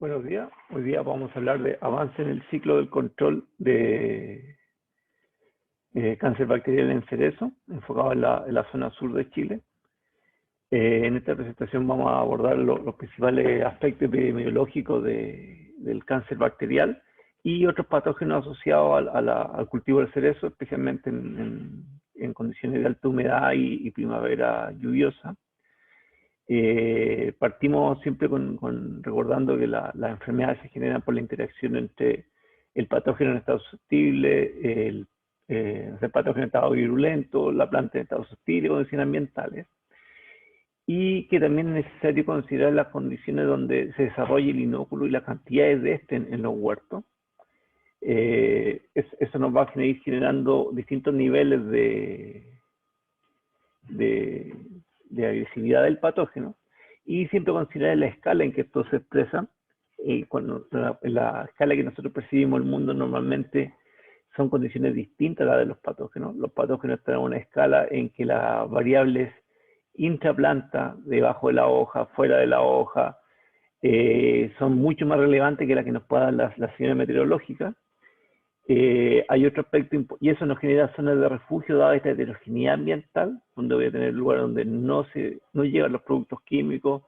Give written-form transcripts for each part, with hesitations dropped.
Buenos días. Hoy día vamos a hablar de avance en el ciclo del control de cáncer bacterial en cerezo, enfocado en la zona sur de Chile. En esta presentación vamos a abordar los principales aspectos epidemiológicos del cáncer bacterial y otros patógenos asociados al cultivo del cerezo, especialmente en condiciones de alta humedad y primavera lluviosa. Partimos siempre recordando que las enfermedades se generan por la interacción entre el patógeno en estado susceptible, el patógeno en estado virulento, la planta en estado susceptible, condiciones ambientales, y que también es necesario considerar las condiciones donde se desarrolla el inóculo y las cantidades de este en los huertos. Eso nos va a ir generando distintos niveles de agresividad del patógeno, y siempre considerar la escala en que esto se expresa. Cuando la escala que nosotros percibimos el mundo normalmente son condiciones distintas a las de los patógenos. Los patógenos están en una escala en que las variables intraplanta, debajo de la hoja, fuera de la hoja, son mucho más relevantes que las que nos puedan dar las señales meteorológicas. Hay otro aspecto, y eso nos genera zonas de refugio dada esta heterogeneidad ambiental, donde voy a tener lugares donde no llegan los productos químicos,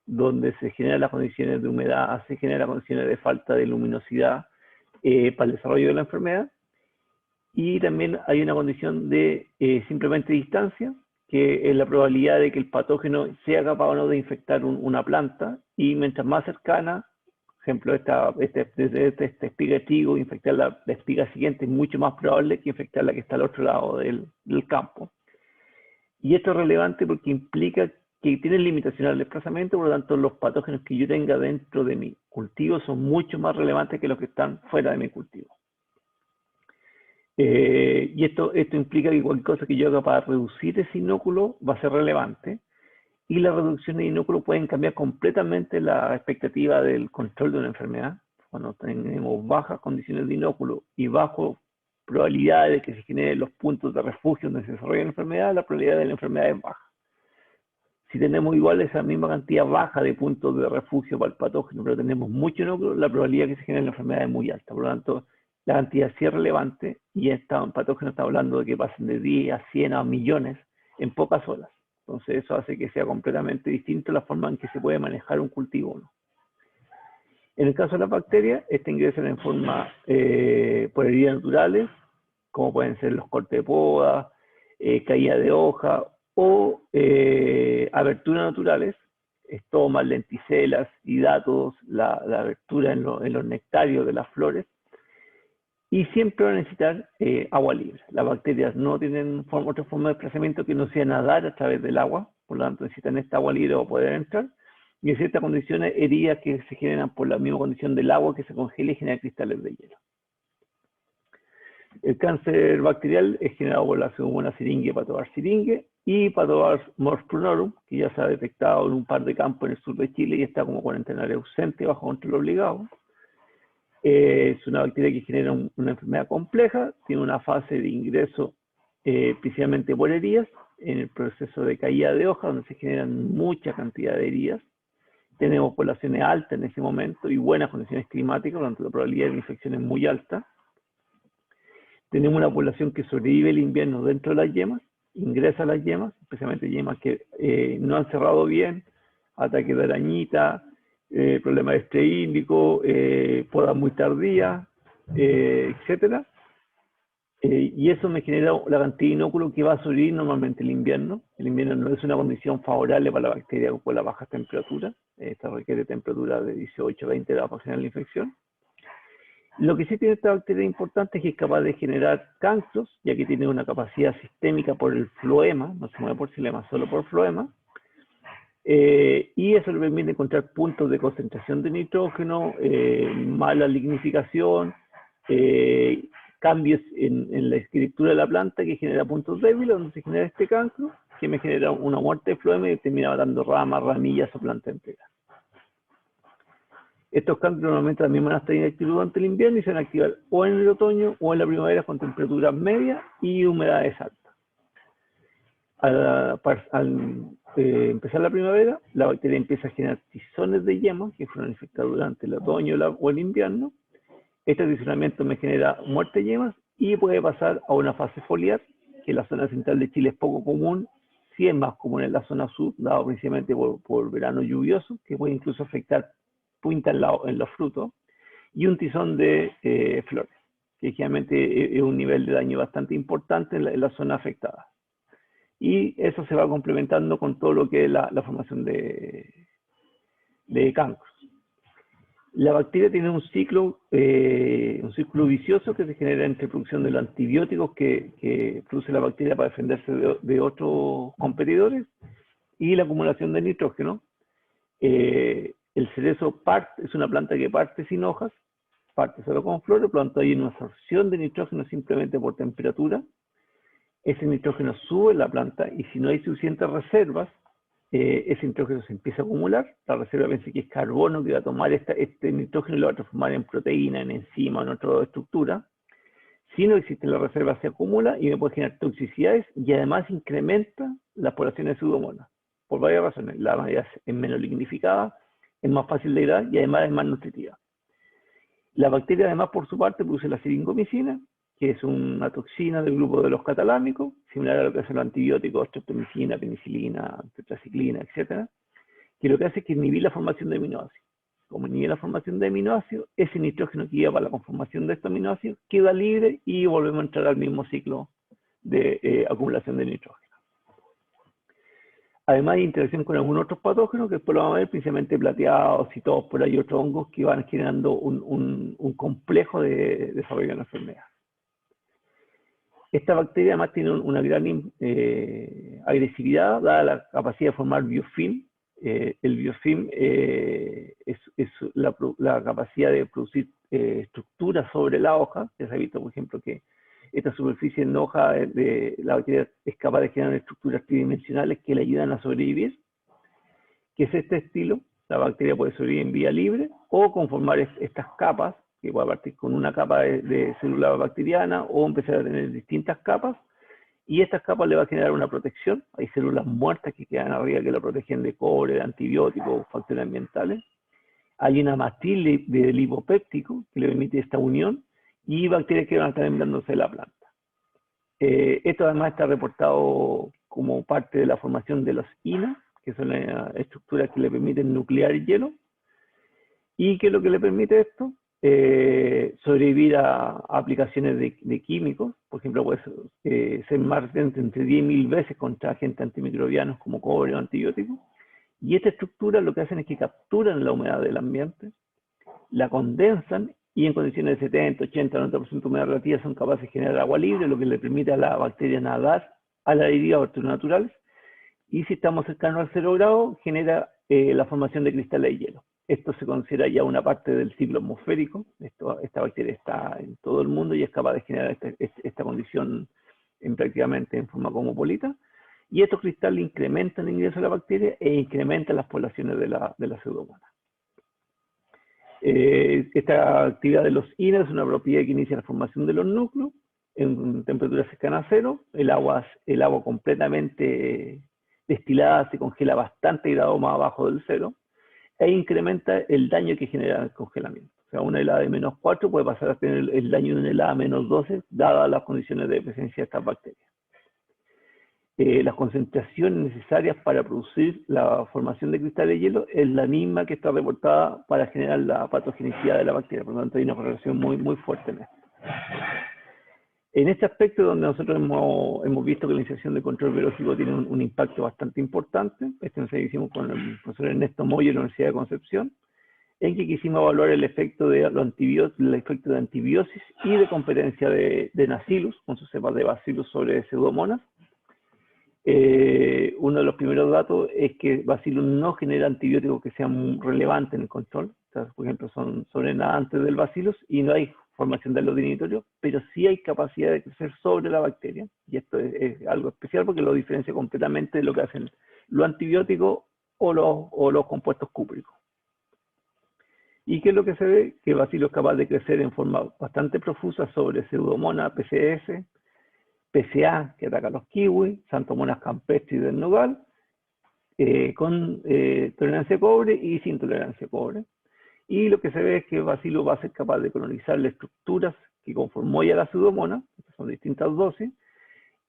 donde se generan las condiciones de humedad, se generan condiciones de falta de luminosidad para el desarrollo de la enfermedad. Y también hay una condición de simplemente distancia, que es la probabilidad de que el patógeno sea capaz o no de infectar una planta, y mientras más cercana, por ejemplo, esta espiga de trigo, infectar la espiga siguiente es mucho más probable que infectar la que está al otro lado del campo. Y esto es relevante porque implica que tienen limitación al desplazamiento, por lo tanto los patógenos que yo tenga dentro de mi cultivo son mucho más relevantes que los que están fuera de mi cultivo. Y esto implica que cualquier cosa que yo haga para reducir ese inóculo va a ser relevante, y las reducciones de inóculo pueden cambiar completamente la expectativa del control de una enfermedad. Cuando tenemos bajas condiciones de inóculo y bajo probabilidad de que se generen los puntos de refugio donde se desarrolla la enfermedad, la probabilidad de la enfermedad es baja. Si tenemos igual esa misma cantidad baja de puntos de refugio para el patógeno, pero tenemos mucho inóculo, la probabilidad de que se genere la enfermedad es muy alta. Por lo tanto, la cantidad sí es relevante, y un patógeno está hablando de que pasen de 10 a 100 a millones en pocas horas. Entonces eso hace que sea completamente distinto la forma en que se puede manejar un cultivo, ¿no? En el caso de las bacterias, ingresan en forma por heridas naturales, como pueden ser los cortes de poda, caída de hoja, o aberturas naturales, estomas, lenticelas, hidatos, la abertura en los nectarios de las flores. Y siempre van a necesitar agua libre. Las bacterias no tienen otra forma de desplazamiento que no sea nadar a través del agua, por lo tanto necesitan esta agua libre para poder entrar. Y en ciertas condiciones, heridas que se generan por la misma condición del agua que se congela y genera cristales de hielo. El cáncer bacterial es generado por la Pseudomonas syringae, Pathobar syringae, y Pathobar morprunorum, que ya se ha detectado en un par de campos en el sur de Chile y está como cuarentenaria ausente bajo control obligado. Es una bacteria que genera una enfermedad compleja, tiene una fase de ingreso principalmente por heridas, en el proceso de caída de hoja, donde se generan mucha cantidad de heridas. Tenemos poblaciones altas en ese momento y buenas condiciones climáticas, por lo tanto la probabilidad de infección es muy alta. Tenemos una población que sobrevive el invierno dentro de las yemas, ingresa a las yemas, especialmente yemas que no han cerrado bien, ataques de arañita, problemas de estrés hídrico, poda muy tardía, etc. Y eso me genera la cantidad de inóculo que va a sobrevivir normalmente el invierno. El invierno no es una condición favorable para la bacteria por las bajas temperaturas. Esta requiere temperatura de 18-20 grados para generar la infección. Lo que sí tiene esta bacteria importante es que es capaz de generar cancros, ya que tiene una capacidad sistémica por el floema, no se mueve por xilema, solo por floema. Y eso le permite encontrar puntos de concentración de nitrógeno, mala lignificación, cambios en la estructura de la planta que genera puntos débiles, donde se genera este cancro, que me genera una muerte de floema y termina matando ramas, ramillas o planta entera. Estos cancros normalmente también van a estar inactivos durante el invierno y se van a activar o en el otoño o en la primavera con temperaturas medias y humedades altas. Al empezar la primavera, la bacteria empieza a generar tizones de yemas que fueron infectadas durante el otoño o el invierno. Este tizonamiento me genera muerte de yemas y puede pasar a una fase foliar, que en la zona central de Chile es poco común, sí es más común en la zona sur, dado principalmente por verano lluvioso, que puede incluso afectar punta en los frutos, y un tizón de flores, que generalmente es un nivel de daño bastante importante en la zona afectada. Y eso se va complementando con todo lo que es la formación de cancros. La bacteria tiene un ciclo vicioso que se genera entre producción de los antibióticos que produce la bacteria para defenderse de otros competidores y la acumulación de nitrógeno. El cerezo es una planta que parte sin hojas, parte solo con flores, por lo tanto hay una absorción de nitrógeno simplemente por temperatura. Ese nitrógeno sube en la planta y si no hay suficientes reservas, ese nitrógeno se empieza a acumular. La reserva piensa que es carbono que va a tomar este nitrógeno y lo va a transformar en proteína, en enzima, en otra estructura. Si no existe la reserva, se acumula y me puede generar toxicidades y además incrementa las poblaciones de pseudomonas. Por varias razones. La materia es menos lignificada, es más fácil de hidratar y además es más nutritiva. La bacteria además por su parte produce la siringomicina, que es una toxina del grupo de los catalámicos, similar a lo que hacen los antibióticos, streptomicina, penicilina, tetraciclina, etc., que lo que hace es que inhibir la formación de aminoácidos. Como inhibe la formación de aminoácidos, ese nitrógeno que lleva para la conformación de estos aminoácidos queda libre y volvemos a entrar al mismo ciclo de acumulación de nitrógeno. Además hay interacción con algunos otros patógenos que después lo vamos a ver, principalmente plateados y todos por ahí otros hongos que van generando un complejo de desarrollo de la enfermedad. Esta bacteria además tiene una gran agresividad, dada la capacidad de formar biofilm. El biofilm es la capacidad de producir estructuras sobre la hoja. Ya se ha visto, por ejemplo, que esta superficie en hoja de la bacteria es capaz de generar estructuras tridimensionales que le ayudan a sobrevivir. Que es este estilo. La bacteria puede sobrevivir en vía libre o conformar estas capas, que puede partir con una capa de célula bacteriana o empezar a tener distintas capas, y estas capas le va a generar una protección. Hay células muertas que quedan arriba que lo protegen de cobre, de antibióticos, factores ambientales. Hay una matriz de lipopéptico que le permite esta unión y bacterias que van a estar empleándose de la planta. Esto además está reportado como parte de la formación de los INA, que son las estructuras que le permiten nuclear el hielo. ¿Y qué es lo que le permite esto? Sobrevivir a aplicaciones de químicos. Por ejemplo, puede ser más resistente entre 10.000 veces contra agentes antimicrobianos como cobre o antibióticos. Y esta estructura lo que hacen es que capturan la humedad del ambiente, la condensan y en condiciones de 70, 80, 90% de humedad relativa son capaces de generar agua libre, lo que le permite a la bacteria nadar a la deriva de naturales. Y si estamos cercanos al 0 grado, genera la formación de cristales de hielo. Esto se considera ya una parte del ciclo atmosférico. Esta bacteria está en todo el mundo y es capaz de generar esta condición prácticamente en forma cosmopolita. Y estos cristales incrementan el ingreso de la bacteria e incrementan las poblaciones de la pseudomonas. Esta actividad de los INA es una propiedad que inicia la formación de los núcleos en temperaturas cercanas a cero. El agua completamente destilada se congela bastante grados más abajo del cero e incrementa el daño que genera el congelamiento. O sea, una helada de menos 4 puede pasar a tener el daño de una helada de menos 12, dadas las condiciones de presencia de estas bacterias. Las concentraciones necesarias para producir la formación de cristales de hielo es la misma que está reportada para generar la patogenicidad de la bacteria. Por lo tanto, hay una correlación muy, muy fuerte en esto. En este aspecto donde nosotros hemos visto que la iniciación de control biológico tiene un impacto bastante importante, nos hicimos con el profesor Ernesto Moyo de la Universidad de Concepción, en que quisimos evaluar el efecto de antibiosis y de competencia de Bacillus, con sus cepas de Bacillus sobre Pseudomonas. Uno de los primeros datos es que Bacillus no genera antibióticos que sean relevantes en el control. O sea, por ejemplo, son sobrenadantes del Bacillus y no hay formación de alodinitorio, pero sí hay capacidad de crecer sobre la bacteria. Y esto es algo especial porque lo diferencia completamente de lo que hacen los antibióticos o los compuestos cúpricos. ¿Y qué es lo que se ve? Que el bacilo es capaz de crecer en forma bastante profusa sobre Pseudomonas PCS, PCA, que ataca a los kiwis, Xanthomonas campestris del nogal, con tolerancia a cobre y sin tolerancia a cobre. Y lo que se ve es que Bacillus va a ser capaz de colonizar las estructuras que conformó ya la pseudomonas, que son distintas dosis,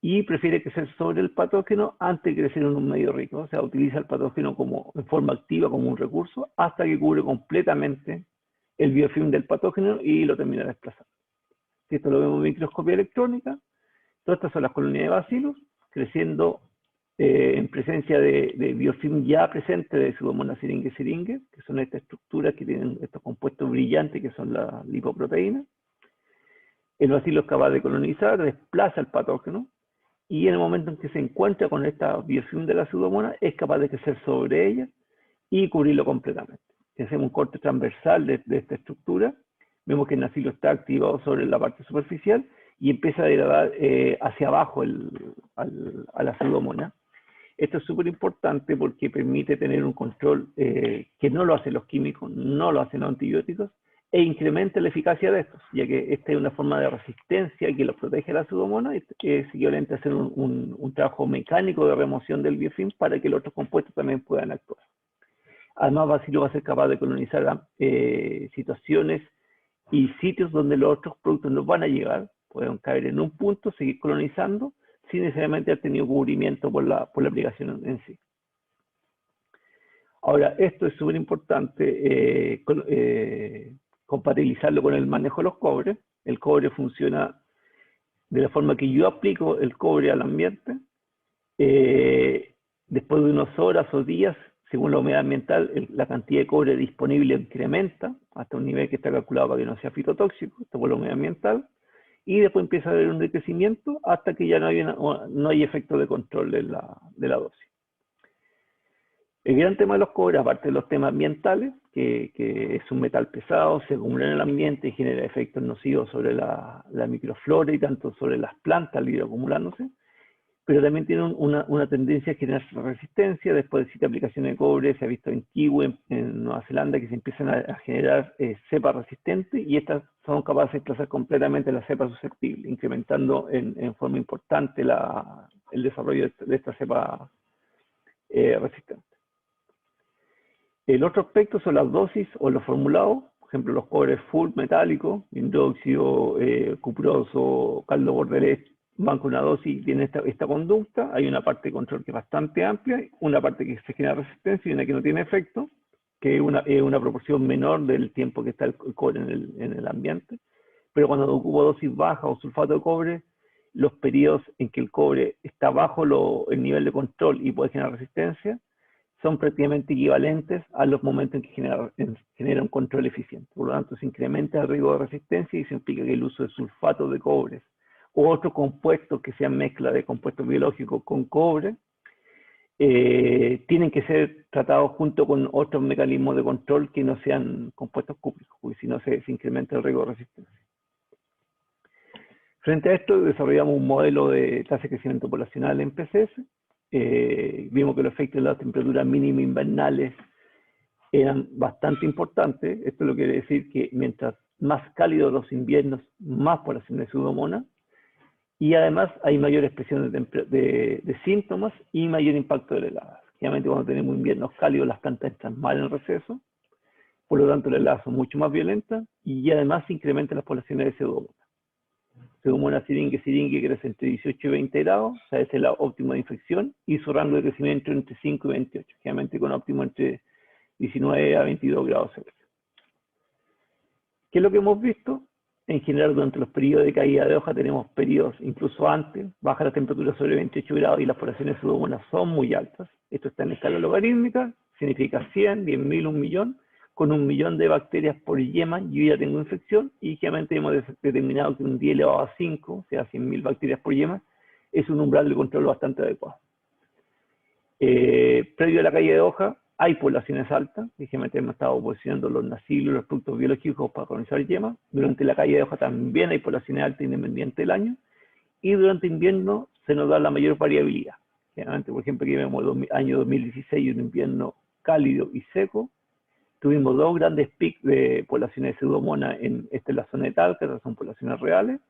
y prefiere crecer sobre el patógeno antes de crecer en un medio rico. O sea, utiliza el patógeno como, en forma activa como un recurso hasta que cubre completamente el biofilm del patógeno y lo termina desplazando. Si esto lo vemos en microscopía electrónica, todas estas son las colonias de Bacillus creciendo en presencia de biofilm ya presente de Pseudomonas syringae, que son estas estructuras que tienen estos compuestos brillantes que son las lipoproteínas. El bacilo es capaz de colonizar, desplaza el patógeno, y en el momento en que se encuentra con esta biofilm de la pseudomonas, es capaz de crecer sobre ella y cubrirlo completamente. Si hacemos un corte transversal de esta estructura, vemos que el nacilo está activado sobre la parte superficial y empieza a degradar hacia abajo a la pseudomonas. Esto es súper importante porque permite tener un control que no lo hacen los químicos, no lo hacen los antibióticos, e incrementa la eficacia de estos, ya que esta es una forma de resistencia que los protege a la pseudomonas, es equivalente a hacer un trabajo mecánico de remoción del biofilm para que los otros compuestos también puedan actuar. Además, Bacillus va a ser capaz de colonizar situaciones y sitios donde los otros productos no van a llegar, pueden caer en un punto, seguir colonizando, sin necesariamente haber tenido cubrimiento por la aplicación en sí. Ahora, esto es súper importante compatibilizarlo con el manejo de los cobres. El cobre funciona de la forma que yo aplico el cobre al ambiente. Después de unas horas o días, según la humedad ambiental, la cantidad de cobre disponible incrementa hasta un nivel que está calculado para que no sea fitotóxico, esto por la humedad ambiental. Y después empieza a haber un decrecimiento hasta que ya no hay efecto de control de la dosis. El gran tema de los cobres, aparte de los temas ambientales, que es un metal pesado, se acumula en el ambiente y genera efectos nocivos sobre la microflora y tanto sobre las plantas al ir acumulándose, pero también tiene una tendencia a generar resistencia. Después de 7 aplicaciones de cobre, se ha visto en kiwi, en Nueva Zelanda, que se empiezan a generar cepas resistentes y estas son capaces de desplazar completamente las cepas susceptibles, incrementando en forma importante el desarrollo de esta cepa resistente. El otro aspecto son las dosis o los formulados, por ejemplo, los cobres full metálicos, hidróxido, cuproso, caldo bordelés, van con una dosis, tienen esta conducta. Hay una parte de control que es bastante amplia, una parte que se genera resistencia y una que no tiene efecto, que es una proporción menor del tiempo que está el cobre en el ambiente. Pero cuando ocupo dosis bajas o sulfato de cobre, los periodos en que el cobre está bajo el nivel de control y puede generar resistencia, son prácticamente equivalentes a los momentos en que genera un control eficiente. Por lo tanto, se incrementa el riesgo de resistencia y se implica que el uso de sulfato de cobre u otros compuestos que sean mezcla de compuestos biológicos con cobre, tienen que ser tratados junto con otros mecanismos de control que no sean compuestos cúbicos, porque si no se incrementa el riesgo de resistencia. Frente a esto, desarrollamos un modelo de tasa de crecimiento poblacional en PCS. Vimos que los efectos de las temperaturas mínimas invernales eran bastante importantes. Esto lo quiere decir que mientras más cálidos los inviernos, más población de Pseudomonas, y además hay mayor expresión de síntomas y mayor impacto de la helada. Generalmente cuando tenemos inviernos cálidos las plantas entran mal en receso, por lo tanto las heladas son mucho más violentas y además se incrementan las poblaciones de Pseudomonas. Pseudomonas syringae crece entre 18 y 20 grados, o sea, ese es el óptimo de infección, y su rango de crecimiento entre 5 y 28, generalmente con óptimo entre 19 a 22 grados Celsius. ¿Qué es lo que hemos visto? En general, durante los periodos de caída de hoja tenemos periodos incluso antes, baja la temperatura sobre 28 grados y las poblaciones de Pseudomonas son muy altas. Esto está en escala logarítmica, significa 100, 10.000, 1.000.000. Con 1.000.000 de bacterias por yema, yo ya tengo infección y generalmente hemos determinado que un 10 elevado a 5, o sea, 100.000 bacterias por yema, es un umbral de control bastante adecuado. Previo a la caída de hoja, hay poblaciones altas, que generalmente hemos estado posicionando los nacilos, los productos biológicos para colonizar yemas. Durante la caída de hoja también hay poblaciones altas independiente del año, y durante invierno se nos da la mayor variabilidad. Generalmente, por ejemplo, aquí vemos el año 2016, un invierno cálido y seco. Tuvimos 2 grandes picos de poblaciones de Pseudomonas en la zona de Talca, estas son poblaciones reales.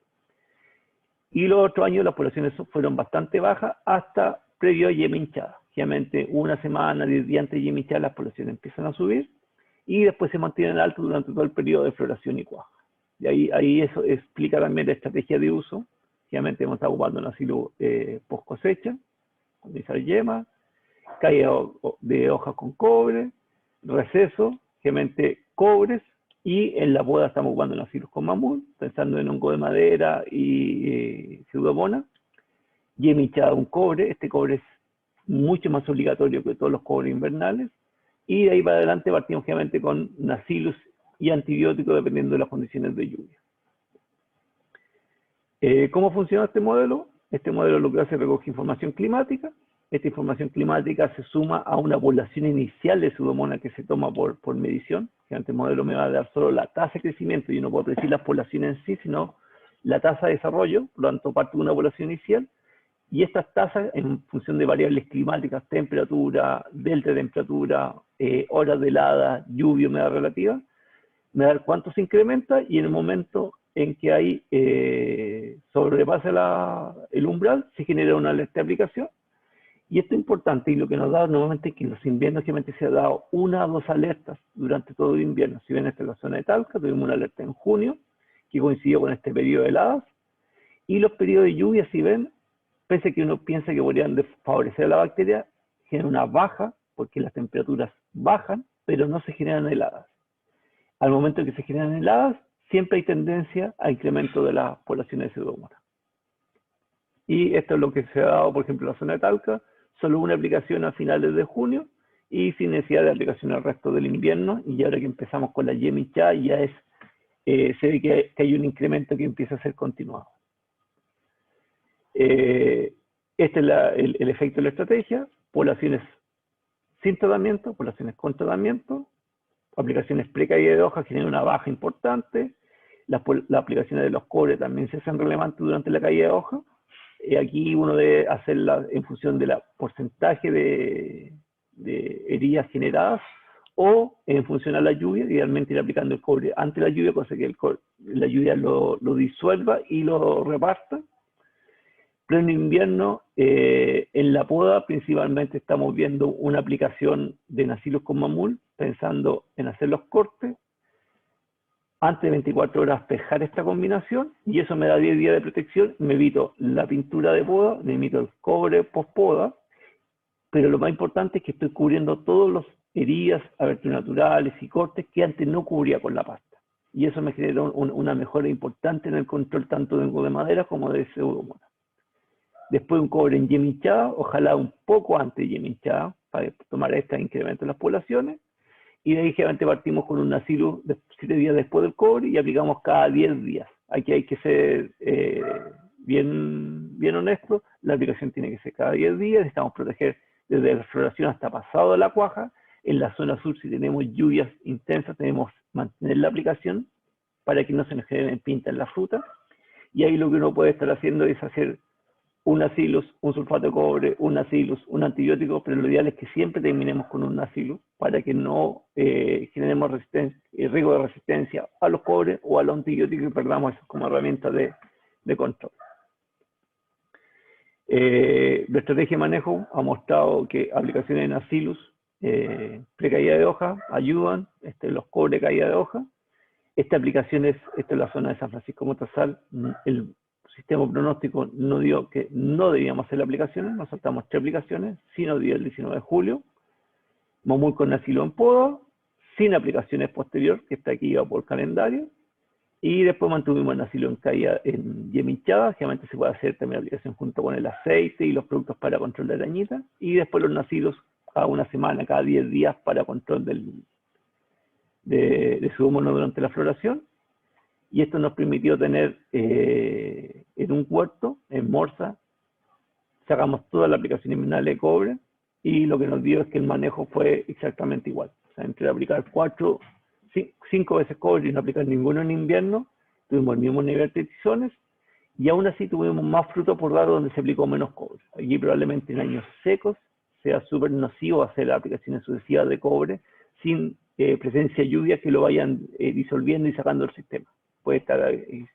Y los otros años las poblaciones fueron bastante bajas hasta previo a yema hinchada. Generalmente una semana, 10 días antes de yema hinchada las poblaciones empiezan a subir y después se mantienen altos durante todo el periodo de floración y cuaja. Y ahí eso explica también la estrategia de uso. Generalmente hemos estado ocupando un asilo post cosecha, utilizar yema, caída de hojas con cobre, receso, generalmente cobres, y en la poda estamos ocupando en asilos con mamul, pensando en hongo de madera y pseudomonas, yema hinchada un cobre. Este cobre es mucho más obligatorio que todos los cobres invernales, y de ahí para adelante partimos generalmente con nacilus y antibióticos dependiendo de las condiciones de lluvia. ¿Cómo funciona este modelo? Este modelo lo que hace es recoger información climática. Esta información climática se suma a una población inicial de pseudomonas que se toma por medición. Este modelo me va a dar solo la tasa de crecimiento, y no puedo predecir las poblaciones en sí, sino la tasa de desarrollo, por lo tanto parte de una población inicial. Y estas tasas, en función de variables climáticas, temperatura, delta de temperatura, horas de helada, lluvia, humedad relativa, me da cuánto se incrementa, y en el momento en que hay sobrepasa el umbral, se genera una alerta de aplicación. Y esto es importante, y lo que nos da normalmente es que en los inviernos generalmente se ha dado 1 o 2 alertas durante todo el invierno. Si ven, esta es la zona de Talca, tuvimos una alerta en junio, que coincidió con este periodo de heladas, y los periodos de lluvia, si ven, pese a que uno piensa que podrían favorecer a la bacteria, generan una baja, porque las temperaturas bajan, pero no se generan heladas. Al momento en que se generan heladas, siempre hay tendencia a incremento de las poblaciones de pseudomonas. Y esto es lo que se ha dado, por ejemplo, en la zona de Talca, solo una aplicación a finales de junio y sin necesidad de aplicación al resto del invierno. Y ahora que empezamos con la yema hinchada, ya se ve que hay un incremento que empieza a ser continuado. Este es el efecto de la estrategia: poblaciones sin tratamiento, poblaciones con tratamiento. Aplicaciones pre-caída de hoja generan una baja importante. Las aplicaciones de los cobres también se hacen relevantes durante la caída de hoja. Aquí uno debe hacerla en función del porcentaje de heridas generadas, o en función a la lluvia, idealmente ir aplicando el cobre ante la lluvia, cosa que la lluvia lo disuelva y lo reparta. Pleno invierno, en la poda principalmente estamos viendo una aplicación de nacilus con mamul, pensando en hacer los cortes, antes de 24 horas pejar esta combinación, y eso me da 10 días de protección. Me evito la pintura de poda, me evito el cobre post poda, pero lo más importante es que estoy cubriendo todas las heridas, aberturas naturales y cortes que antes no cubría con la pasta, y eso me genera una mejora importante en el control tanto de hongo de madera como de pseudomonas. Después un cobre en yema hinchada, ojalá un poco antes de yema hinchada, para tomar este incremento en las poblaciones. Y de ahí generalmente partimos con un nacilus 7 días después del cobre y aplicamos cada 10 días. Aquí hay que ser bien honesto, la aplicación tiene que ser cada 10 días, necesitamos proteger desde la floración hasta pasado de la cuaja. En la zona sur, si tenemos lluvias intensas, tenemos que mantener la aplicación para que no se nos generen pintas en la fruta. Y ahí lo que uno puede estar haciendo es hacer un nacilus, un sulfato de cobre, un nacilus, un antibiótico, pero lo ideal es que siempre terminemos con un nacilus para que no generemos riesgo de resistencia a los cobres o a los antibióticos y perdamos eso como herramienta de control. La estrategia de manejo ha mostrado que aplicaciones de nacilus pre-caída de hoja ayudan, los cobre caída de hoja. Esta aplicación esta es la zona de San Francisco Motazal. El sistema pronóstico no dio que no debíamos hacer aplicaciones, nos saltamos 3 aplicaciones, sin el 19 de julio, mamul con nacilo en poda, sin aplicaciones posterior, que está aquí por calendario, y después mantuvimos el nacilo en caída en yema hinchada. Generalmente se puede hacer también aplicación junto con el aceite y los productos para control de arañitas, y después los nacilos cada una semana, cada 10 días para control de pseudomonas durante la floración. Y esto nos permitió tener en un huerto, en Morsa, sacamos toda la aplicación invernal de cobre, y lo que nos dio es que el manejo fue exactamente igual. O sea, entre aplicar 5 veces cobre y no aplicar ninguno en invierno, tuvimos el mismo nivel de tizones, y aún así tuvimos más fruto por dar donde se aplicó menos cobre. Aquí probablemente en años secos sea súper nocivo hacer aplicaciones sucesivas de cobre sin presencia de lluvia que lo vayan disolviendo y sacando del sistema. puede estar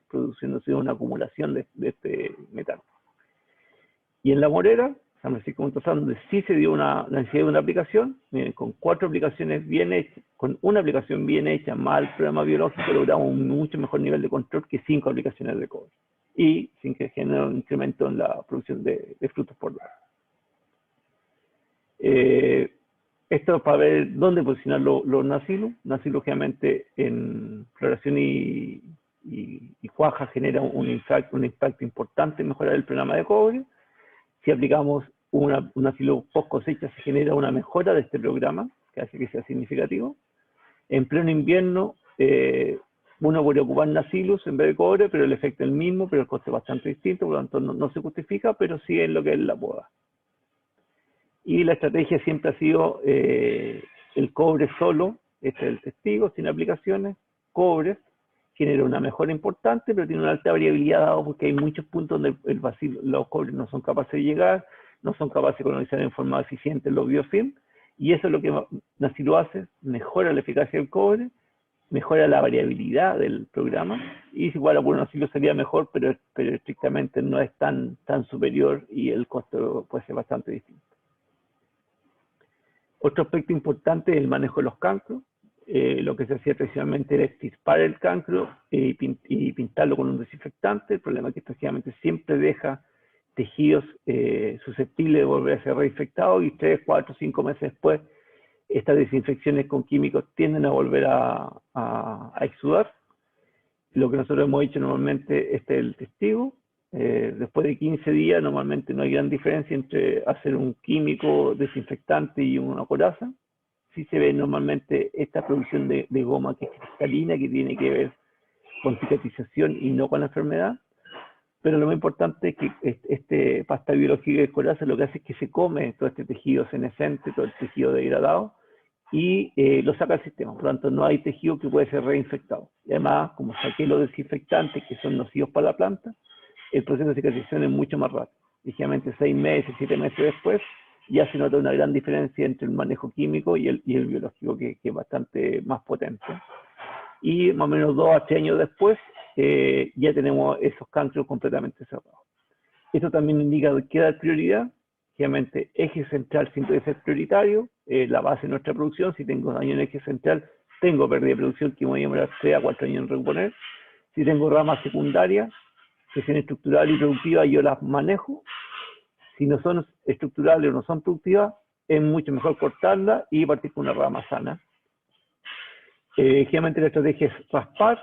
produciéndose una acumulación de este metal. Y en La Morera, San Francisco Montazán, donde sí se dio la necesidad de una aplicación, miren, con 4 aplicaciones bien hechas, con una aplicación bien hecha, más el programa biológico, logramos un mucho mejor nivel de control que 5 aplicaciones de cobre. Y sin que genere un incremento en la producción de frutos por lado. Esto es para ver dónde posicionar los nasilus. Nasilus, obviamente, en floración y cuaja genera un impacto importante en mejorar el programa de cobre. Si aplicamos un nasilus post cosecha, se genera una mejora de este programa, que hace que sea significativo. En pleno invierno, uno puede ocupar nasilus en vez de cobre, pero el efecto es el mismo, pero el coste es bastante distinto, por lo tanto no se justifica, pero sí es lo que es la poda. Y la estrategia siempre ha sido el cobre solo, este es el testigo, sin aplicaciones, cobre, genera una mejora importante, pero tiene una alta variabilidad dado porque hay muchos puntos donde los cobres no son capaces de llegar, no son capaces de colonizar en forma eficiente los biofilms, y eso es lo que Nasilus hace, mejora la eficacia del cobre, mejora la variabilidad del programa, y igual algunos Nasilus sería mejor, pero estrictamente no es tan superior y el costo puede ser bastante distinto. Otro aspecto importante es el manejo de los cancros. Lo que se hacía tradicionalmente era extirpar el cancro y pintarlo con un desinfectante. El problema es que esto siempre deja tejidos susceptibles de volver a ser reinfectados y 3, 4, 5 meses después estas desinfecciones con químicos tienden a volver a exudar. Lo que nosotros hemos hecho normalmente, este es el testigo. Después de 15 días normalmente no hay gran diferencia entre hacer un químico desinfectante y una coraza. Sí se ve normalmente esta producción de goma que es cristalina, que tiene que ver con cicatrización y no con la enfermedad. Pero lo más importante es que este pasta biológica de coraza lo que hace es que se come todo este tejido senescente, todo el tejido degradado, y lo saca del sistema. Por lo tanto, no hay tejido que puede ser reinfectado. Y además, como saqué los desinfectantes que son nocivos para la planta, el proceso de cicatrización es mucho más rápido. Ligeramente 6 meses, 7 meses después, ya se nota una gran diferencia entre el manejo químico y el biológico, que es bastante más potente. Y más o menos 2 a 3 años después, ya tenemos esos cancros completamente cerrados. Esto también indica que dar prioridad. Obviamente, eje central siempre debe ser prioritario, la base de nuestra producción. Si tengo daño en eje central, tengo pérdida de producción que me voy a demorar 3 a 4 años en reponer. Si tengo ramas secundarias, que sean estructurales y productivas, yo las manejo. Si no son estructurales o no son productivas, es mucho mejor cortarlas y partir con una rama sana. Generalmente la estrategia es raspar,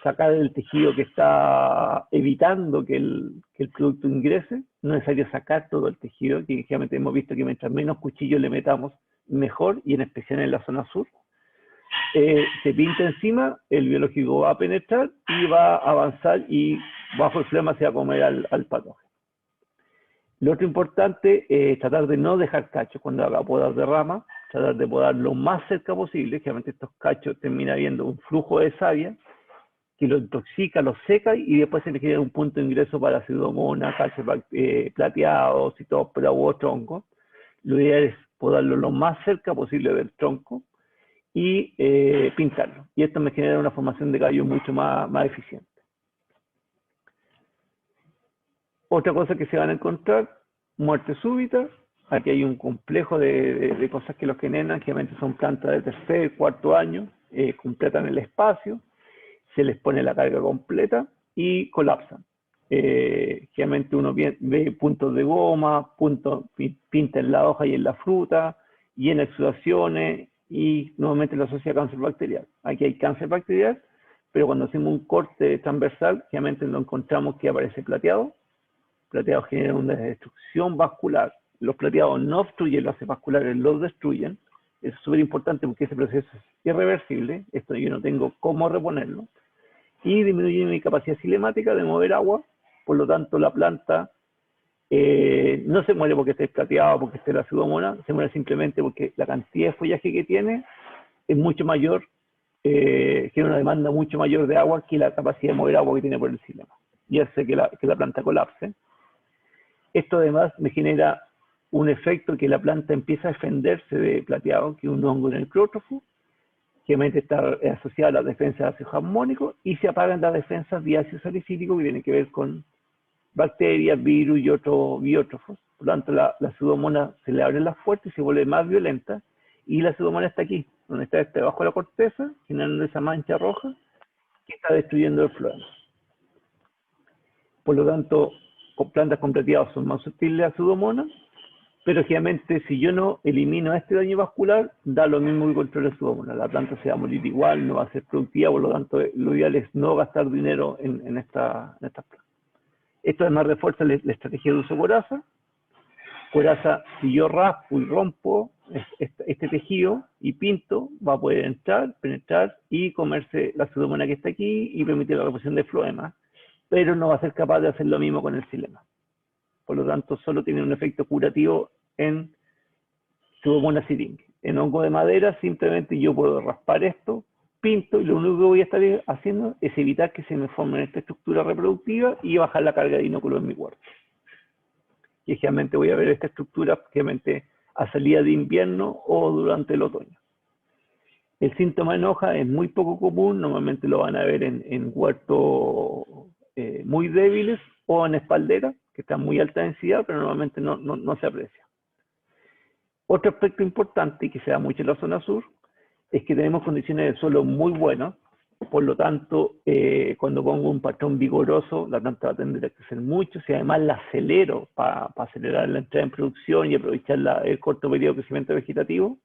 sacar el tejido que está evitando que el producto ingrese. No es necesario sacar todo el tejido, que generalmente hemos visto que mientras menos cuchillos le metamos, mejor, y en especial en la zona sur. Se pinta encima, el biológico va a penetrar y va a avanzar y bajo el flema se va a comer al patógeno. Lo otro importante es tratar de no dejar cachos cuando haga podas de rama, tratar de podar lo más cerca posible. Generalmente estos cachos termina habiendo un flujo de savia que lo intoxica, lo seca y después se le genera un punto de ingreso para pseudomonas, calcio plateados, citóspora u otro hongo. Lo ideal es podarlo lo más cerca posible del tronco y pintarlo. Y esto me genera una formación de callo mucho más eficiente. Otra cosa que se van a encontrar, muerte súbita. Aquí hay un complejo de cosas que los generan. Generalmente son plantas de tercer, cuarto año, completan el espacio, se les pone la carga completa y colapsan. Generalmente uno ve puntos de goma, pinta en la hoja y en la fruta, y en exudaciones, y nuevamente lo asocia a cáncer bacterial. Aquí hay cáncer bacterial, pero cuando hacemos un corte transversal, generalmente lo encontramos que aparece plateado. Plateados generan una destrucción vascular. Los plateados no obstruyen los haces vasculares, los destruyen. Eso es súper importante porque ese proceso es irreversible. Esto yo no tengo cómo reponerlo. Y disminuye mi capacidad cinemática de mover agua. Por lo tanto, la planta no se muere porque esté plateado, porque esté la pseudomonas. Se muere simplemente porque la cantidad de follaje que tiene es mucho mayor, tiene una demanda mucho mayor de agua que la capacidad de mover agua que tiene por el xilema. Y hace que la planta colapse. Esto además me genera un efecto que la planta empieza a defenderse de plateado, que es un hongo en el clótrofo. generalmente está asociada a las defensas de ácido jasmónico, y se apagan las defensas de ácido salicílico, que tienen que ver con bacterias, virus y otros biótrofos. Por lo tanto, la pseudomonas se le abren las puertas y se vuelve más violenta, y la pseudomonas está aquí, donde está debajo de la corteza, generando esa mancha roja que está destruyendo el floema. Por lo tanto, con plantas con plateados son más sutiles a pseudomonas, pero generalmente si yo no elimino este daño vascular, da lo mismo que contra la pseudomonas. La planta se va a morir igual, no va a ser productiva, por lo tanto lo ideal es no gastar dinero en estas plantas. Esto además refuerza la estrategia de uso coraza. Coraza, si yo raspo y rompo este tejido y pinto, va a poder entrar, penetrar y comerse la pseudomonas que está aquí y permitir la reposición de floema, pero no va a ser capaz de hacer lo mismo con el xilema. Por lo tanto, solo tiene un efecto curativo en pseudomonas siringe. En hongo de madera, simplemente yo puedo raspar esto, pinto, y lo único que voy a estar haciendo es evitar que se me formen esta estructura reproductiva y bajar la carga de inóculo en mi huerto. Y generalmente voy a ver esta estructura generalmente a salida de invierno o durante el otoño. El síntoma en hoja es muy poco común, normalmente lo van a ver en huertos muy débiles o en espalderas, que están muy alta densidad, pero normalmente no se aprecia. Otro aspecto importante, y que se da mucho en la zona sur, es que tenemos condiciones de suelo muy buenas. Por lo tanto, cuando pongo un patrón vigoroso, la planta va a tender a crecer mucho. Si además la acelero para acelerar la entrada en producción y aprovechar el corto periodo de crecimiento vegetativo,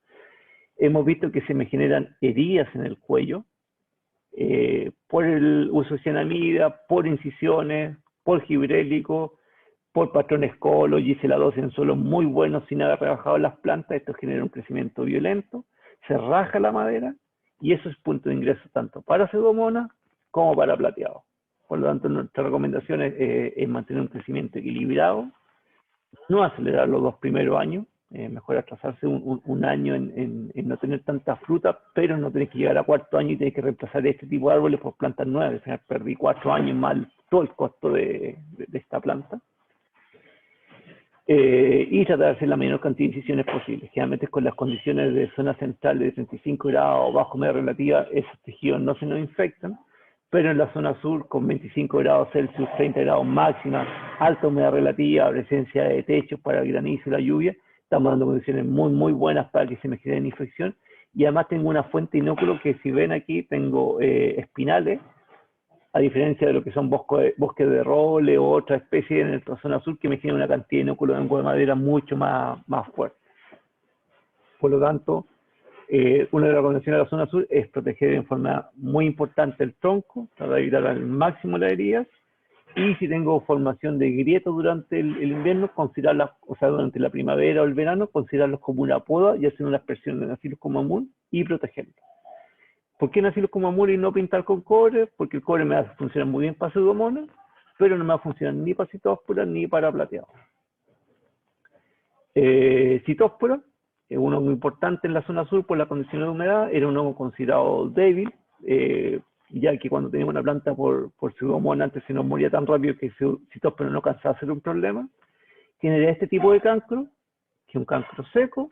hemos visto que se me generan heridas en el cuello por el uso de cianamida, por incisiones, por gibrélico, por patrones colo, giseladosis en suelos muy buenos sin haber rebajado las plantas. Esto genera un crecimiento violento, se raja la madera, y eso es punto de ingreso tanto para pseudomonas como para plateado. Por lo tanto, nuestra recomendación es mantener un crecimiento equilibrado, no acelerar los 2 primeros años, mejor atrasarse un año en no tener tanta fruta, pero no tener que llegar a 4º año y tener que reemplazar este tipo de árboles por plantas nuevas. O sea, perdí 4 años más todo el costo de esta planta. Y tratar de hacer la menor cantidad de incisiones posibles. Generalmente con las condiciones de zona central de 35 grados bajo media relativa, esos tejidos no se nos infectan, pero en la zona sur con 25 grados Celsius, 30 grados máxima, alta humedad relativa, presencia de techos para el granizo y la lluvia, estamos dando condiciones muy buenas para que se me generen infección. Y además tengo una fuente de inóculo que, si ven aquí, tengo espinales, a diferencia de lo que son bosques de roble o otra especie en la zona sur, que me genera una cantidad de inóculo de hongo de madera mucho más fuerte. Por lo tanto, una de las recomendaciones de la zona sur es proteger en forma muy importante el tronco, para evitar al máximo las heridas, y si tengo formación de grietas durante el invierno, considerarlas, o sea, durante la primavera o el verano, considerarlos como una poda y hacer una aspersión de Bacillus communis y protegerlos. ¿Por qué Bacillus communis y no pintar con cobre? Porque el cobre me va a funcionar muy bien para pseudomonas, pero no me va a funcionar ni para citóspora ni para plateado. Citóspora es un hongo importante en la zona sur por la condición de humedad, era un hongo considerado débil, ya que cuando teníamos una planta por pseudomonas antes se nos moría tan rápido que citóspora no alcanzaba a ser un problema. Genera este tipo de cancro, que es un cancro seco,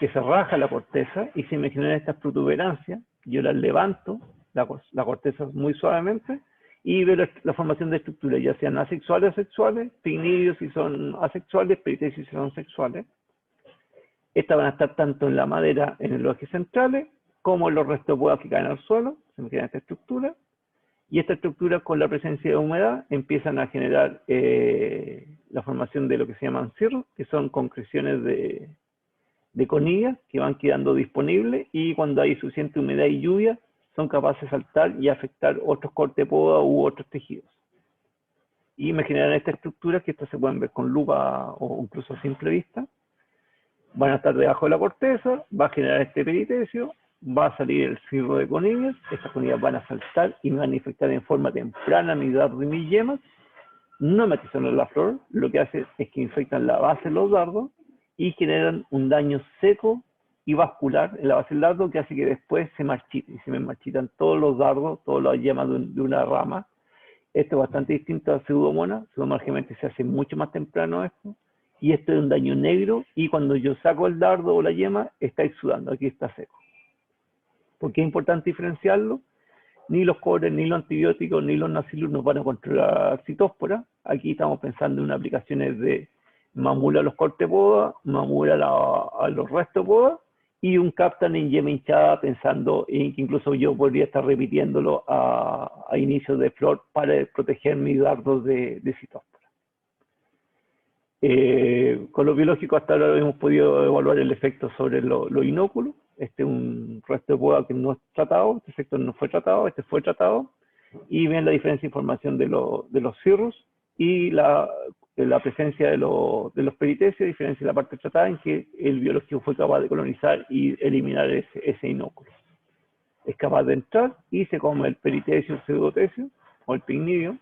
que se raja la corteza y se me generan estas protuberancias. Yo las levanto, la corteza muy suavemente, y veo la formación de estructuras, ya sean asexuales o sexuales, pignidios si son asexuales, peritecios si son sexuales. Estas van a estar tanto en la madera, en los ejes centrales, como en los restos de podas que caen al suelo, se me generan esta estructura. Y estas estructuras, con la presencia de humedad, empiezan a generar la formación de lo que se llaman cirros, que son concreciones de conillas que van quedando disponibles, y cuando hay suficiente humedad y lluvia son capaces de saltar y afectar otros cortes de poda u otros tejidos. Y me generan estas estructuras, que estas se pueden ver con lupa o incluso a simple vista. Van a estar debajo de la corteza, va a generar este peritecio, va a salir el cirro de conillas, estas conillas van a saltar y me van a infectar en forma temprana mi dardo y mis yemas. No me atizan la flor, lo que hace es que infectan la base de los dardos y generan un daño seco y vascular en la base del dardo, que hace que después se marchite, y se me marchitan todos los dardos, todas las yemas de una rama. Esto es bastante distinto a pseudomonas. Pseudomonas generalmente se hace mucho más temprano esto, y esto es un daño negro, y cuando yo saco el dardo o la yema, está exudando, aquí está seco. ¿Por qué es importante diferenciarlo? Ni los cobres, ni los antibióticos, ni los nacilus nos van a controlar citóspora. Aquí estamos pensando en aplicaciones de mamula a los cortes poda, mamula a los restos poda, y un captan en yema hinchada, pensando en que incluso yo podría estar repitiéndolo a inicio de flor para proteger mis dardos de citóspora. Con los biológicos hasta ahora hemos podido evaluar el efecto sobre los inóculos. Este es un resto de poda que no es tratado, este efecto no fue tratado, este fue tratado, y ven la diferencia de información de los cirrus y la presencia de los peritecios, a diferencia de la parte tratada, en que el biológico fue capaz de colonizar y eliminar ese inóculo. Es capaz de entrar y se come el peritecio, el pseudotecio o el pignidio,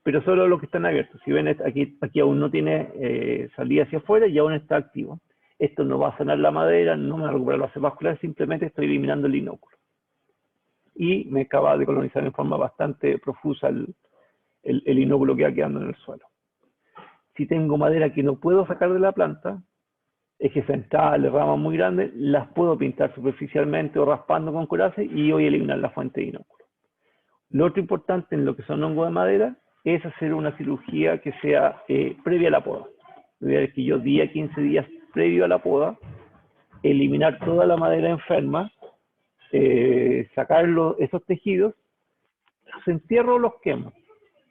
pero solo los que están abiertos. Si ven, aquí aún no tiene salida hacia afuera y aún está activo. Esto no va a sanar la madera, no me va a recuperar la base vascular, simplemente estoy eliminando el inóculo. Y me acaba de colonizar en forma bastante profusa el inóculo que va quedando en el suelo. Si tengo madera que no puedo sacar de la planta, ejes centrales, ramas muy grandes, las puedo pintar superficialmente o raspando con coraza y voy a eliminar la fuente de inóculo. Lo otro importante en lo que son hongos de madera es hacer una cirugía que sea previa a la poda. Lo ideal es que yo día 15 días previo a la poda, eliminar toda la madera enferma, sacar esos tejidos, los entierro o los quemo.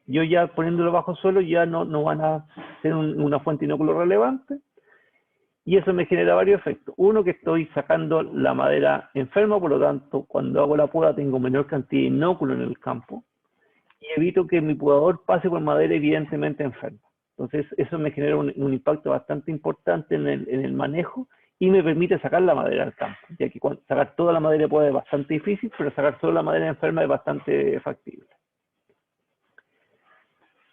Yo ya poniéndolo bajo suelo ya no van a ser una fuente de inóculo relevante, y eso me genera varios efectos. Uno, que estoy sacando la madera enferma, por lo tanto, cuando hago la poda tengo menor cantidad de inóculo en el campo, y evito que mi podador pase por madera evidentemente enferma. Entonces, eso me genera un impacto bastante importante en el manejo y me permite sacar la madera al campo, ya que sacar toda la madera puede ser bastante difícil, pero sacar solo la madera enferma es bastante factible.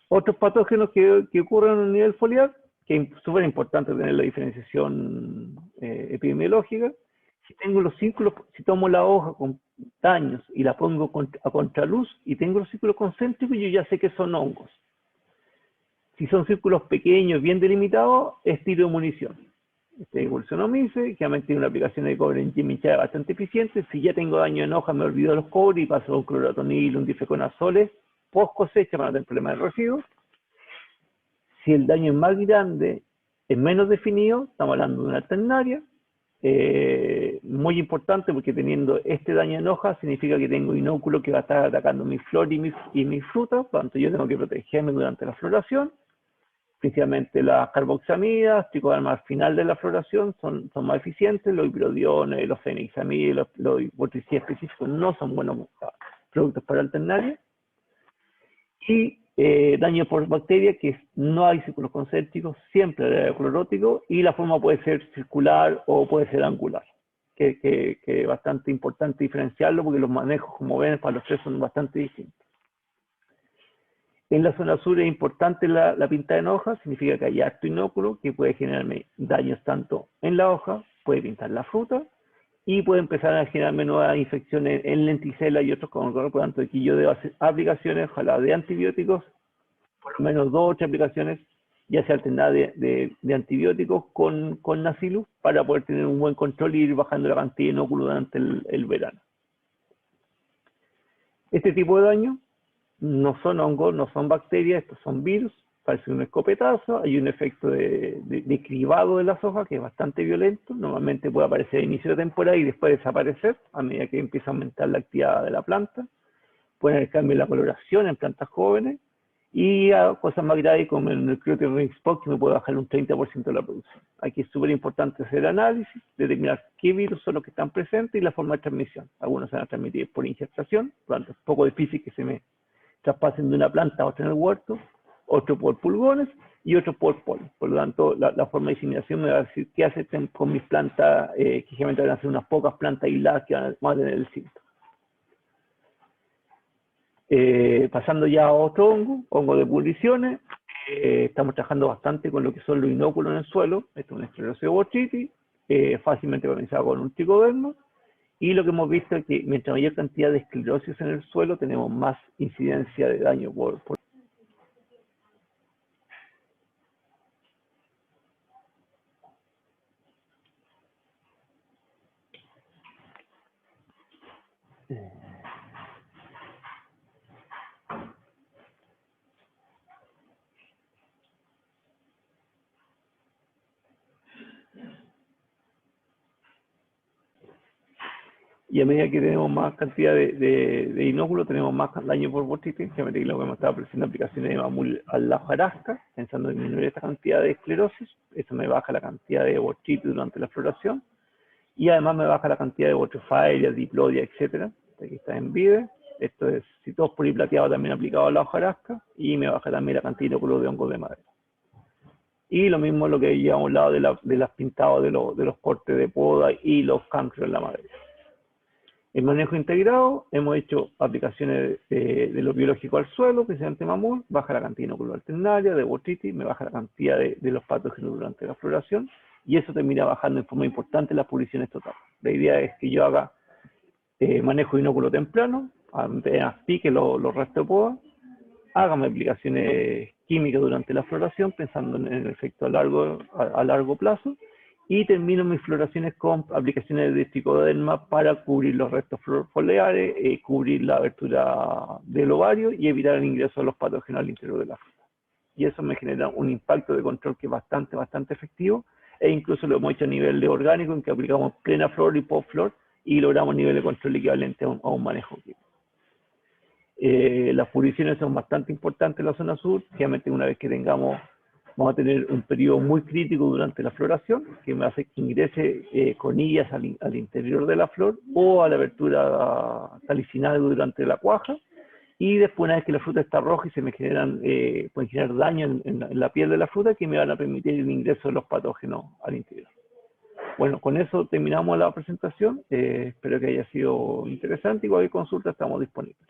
Otros patógenos que ocurren a nivel foliar, que es súper importante tener la diferenciación epidemiológica. Si tengo los círculos, si tomo la hoja con daños y la pongo a contraluz y tengo los círculos concéntricos, yo ya sé que son hongos. Si son círculos pequeños, bien delimitados, es tiro de munición. Este es Evolucionomice, que realmente tiene una aplicación de cobre en Yemichaya bastante eficiente. Si ya tengo daño en hoja, me olvido de los cobres y paso a un clorotonil, un difeconazoles, post cosecha para no tener problemas de residuos. Si el daño es más grande, es menos definido, estamos hablando de una ternaria, muy importante porque teniendo este daño en hoja significa que tengo inóculo que va a estar atacando mi flor y mi fruta, por lo tanto yo tengo que protegerme durante la floración. Principalmente las carboxamidas, tricoderma al final de la floración son más eficientes, los hiprodiones, los fenixamidas, los botricidas específicos no son buenos productos para el ternaria. Y daño por bacteria, que no hay círculos concéntricos, siempre clorótico, y la forma puede ser circular o puede ser angular, que es bastante importante diferenciarlo porque los manejos, como ven, para los tres son bastante distintos. En la zona sur es importante la pintada en hoja, significa que hay harto inóculo que puede generarme daños tanto en la hoja, puede pintar la fruta, y puede empezar a generarme nuevas infecciones en lenticela y otros con por lo tanto aquí yo debo hacer aplicaciones, ojalá de antibióticos, por lo menos 2 o 3 aplicaciones, ya sea alternadas de antibióticos con Nacilus, para poder tener un buen control y ir bajando la cantidad de inóculo durante el verano. Este tipo de daño no son hongos, no son bacterias, estos son virus, parece un escopetazo, hay un efecto de cribado de las hojas que es bastante violento, normalmente puede aparecer a inicio de temporada y después desaparecer a medida que empieza a aumentar la actividad de la planta, puede haber cambio en la coloración en plantas jóvenes, y a cosas más graves como el Necrotic ring spot, que me puede bajar un 30% de la producción. Aquí es súper importante hacer el análisis, determinar qué virus son los que están presentes y la forma de transmisión. Algunos se van a transmitir por ingestación, por lo tanto es poco difícil que se me traspasen de una planta a otra en el huerto, otro por pulgones y otro por polen. Por lo tanto, la forma de diseminación me va a decir qué hacen con mis plantas, que generalmente van a ser unas pocas plantas aisladas que van a tener el síntoma. Pasando ya a otro hongo de pudriciones, estamos trabajando bastante con lo que son los inóculos en el suelo. Esto es una esclerosis de botrytis, fácilmente organizado con un tricoderma, y lo que hemos visto es que mientras mayor cantidad de esclerosis en el suelo, tenemos más incidencia de daño por Y a medida que tenemos más cantidad de inóculo, tenemos más daño por botrytis. Que lo que hemos estado ofreciendo aplicaciones de mamul a la hojarasca, pensando en disminuir esta cantidad de esclerosis. Eso me baja la cantidad de botrytis durante la floración. Y además me baja la cantidad de botryophyria, diplodia, etcétera. Aquí está en vide. Esto es citospori plateado también aplicado a la hojarasca. Y me baja también la cantidad de inóculos de hongos de madera. Y lo mismo lo que lleva a un lado de las pintados de los cortes de poda y los cancros en la madera. En manejo integrado hemos hecho aplicaciones de lo biológico al suelo, precisamente mamul, baja la cantidad de inóculos alternaria, de botrytis, me baja la cantidad de los patógenos durante la floración, y eso termina bajando en forma importante las pudriciones totales. La idea es que yo haga manejo de inóculo temprano, apenas pique los restos de poda, hágame aplicaciones químicas durante la floración, pensando en el efecto a largo plazo, y termino mis floraciones con aplicaciones de tricoderma para cubrir los restos foliares, cubrir la abertura del ovario y evitar el ingreso de los patógenos al interior de la fruta. Y eso me genera un impacto de control que es bastante efectivo, e incluso lo hemos hecho a nivel de orgánico, en que aplicamos plena flor y post-flor y logramos nivel de control equivalente a un manejo químico. Las pudriciones son bastante importantes en la zona sur. Obviamente, una vez que vamos a tener un periodo muy crítico durante la floración, que me hace que ingrese conillas al interior de la flor o a la abertura talicinal durante la cuaja, y después, una vez que la fruta está roja y se me pueden generar daño en la piel de la fruta, que me van a permitir el ingreso de los patógenos al interior. Bueno, con eso terminamos la presentación. Espero que haya sido interesante, y cualquier consulta estamos disponibles.